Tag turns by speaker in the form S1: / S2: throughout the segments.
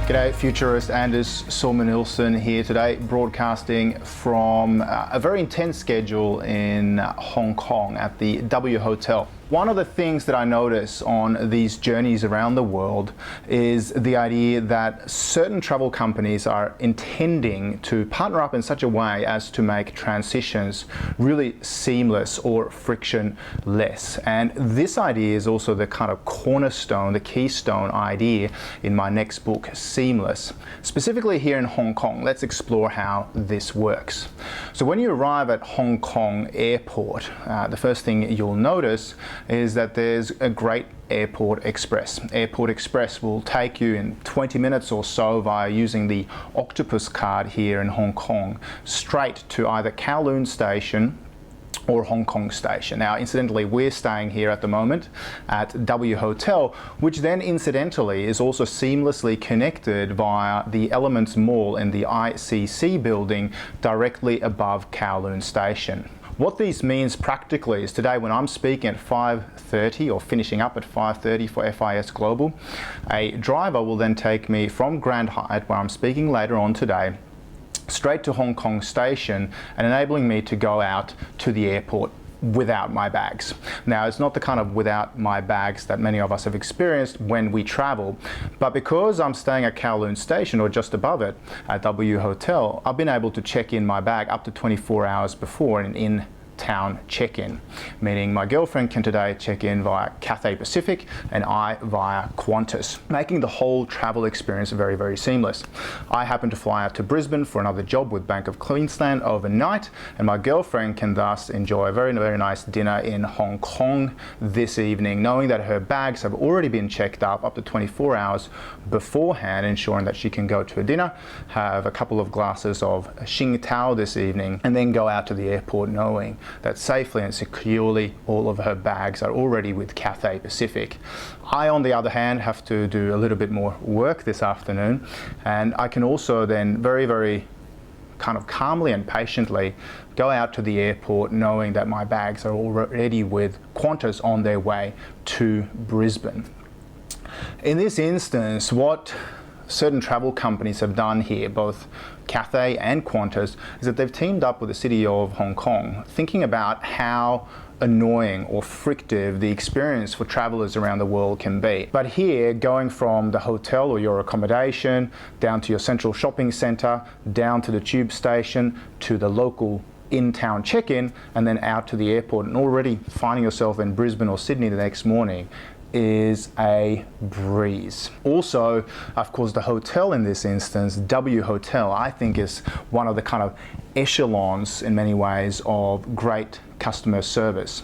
S1: G'day, futurist Anders Sorman-Nilsson here today, broadcasting from a very intense schedule in Hong Kong at the W Hotel. One of the things that I notice on these journeys around the world is the idea that certain travel companies are intending to partner up in such a way as to make transitions really seamless or frictionless. And this idea is also the kind of cornerstone, the keystone idea in my next book, Seamless. Specifically here in Hong Kong, let's explore how this works. So when you arrive at Hong Kong Airport, the first thing you'll notice is that there's a great Airport Express. Airport Express will take you in 20 minutes or so via using the Octopus card here in Hong Kong straight to either Kowloon Station or Hong Kong Station. Now, incidentally, we're staying here at the moment at W Hotel, which then incidentally is also seamlessly connected via the Elements Mall in the ICC building directly above Kowloon Station. What this means practically is today when I'm speaking at 5:30 or finishing up at 5:30 for FIS Global, a driver will then take me from Grand Hyatt, where I'm speaking later on today, straight to Hong Kong Station and enabling me to go out to the airport without my bags. Now, it's not the kind of without my bags that many of us have experienced when we travel, but because I'm staying at Kowloon Station or just above it at W Hotel, I've been able to check in my bag up to 24 hours before an in-town check-in, meaning my girlfriend can today check in via Cathay Pacific and I via Qantas, making the whole travel experience very, very seamless. I happen to fly out to Brisbane for another job with Bank of Queensland overnight, and my girlfriend can thus enjoy a very, very nice dinner in Hong Kong this evening, knowing that her bags have already been checked up to 24 hours beforehand, ensuring that she can go to a dinner, have a couple of glasses of Tsingtao this evening, and then go out to the airport knowing that safely and securely all of her bags are already with Cathay Pacific. I, on the other hand, have to do a little bit more work this afternoon, and I can also then very, very kind of calmly and patiently go out to the airport knowing that my bags are already with Qantas on their way to Brisbane. In this instance, what certain travel companies have done here, both Cathay and Qantas, is that they've teamed up with the city of Hong Kong, thinking about how annoying or frictive the experience for travelers around the world can be. But here, going from the hotel or your accommodation, down to your central shopping centre, down to the tube station, to the local in-town check-in, and then out to the airport, and already finding yourself in Brisbane or Sydney the next morning, is a breeze. Also, of course, the hotel in this instance, W Hotel, I think is one of the kind of echelons in many ways of great customer service.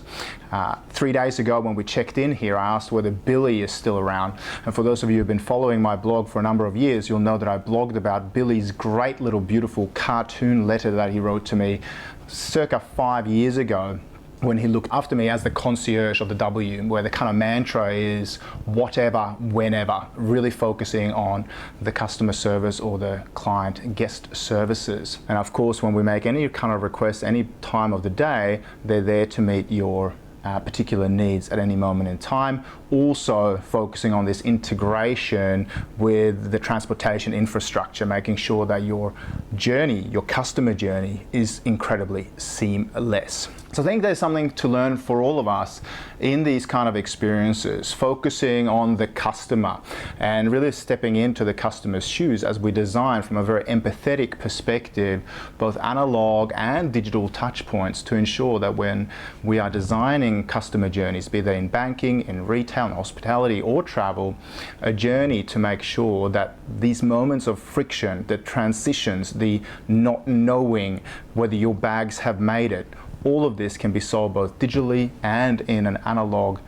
S1: 3 days ago when we checked in here, I asked whether Billy is still around. And for those of you who've been following my blog for a number of years, you'll know that I blogged about Billy's great little beautiful cartoon letter that he wrote to me circa 5 years ago, when he looked after me as the concierge of the W, where the kind of mantra is whatever, whenever, really focusing on the customer service or the client guest services. And of course, when we make any kind of request any time of the day, they're there to meet your particular needs at any moment in time. Also focusing on this integration with the transportation infrastructure, making sure that your journey, your customer journey, is incredibly seamless. So I think there's something to learn for all of us in these kind of experiences, focusing on the customer and really stepping into the customer's shoes as we design from a very empathetic perspective, both analog and digital touch points, to ensure that when we are designing customer journeys, be they in banking, in retail, in hospitality or travel, a journey to make sure that these moments of friction, the transitions, the not knowing whether your bags have made it, all of this can be solved both digitally and in an analog,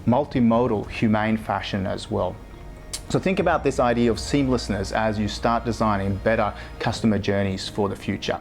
S1: multimodal, humane fashion as well. So think about this idea of seamlessness as you start designing better customer journeys for the future.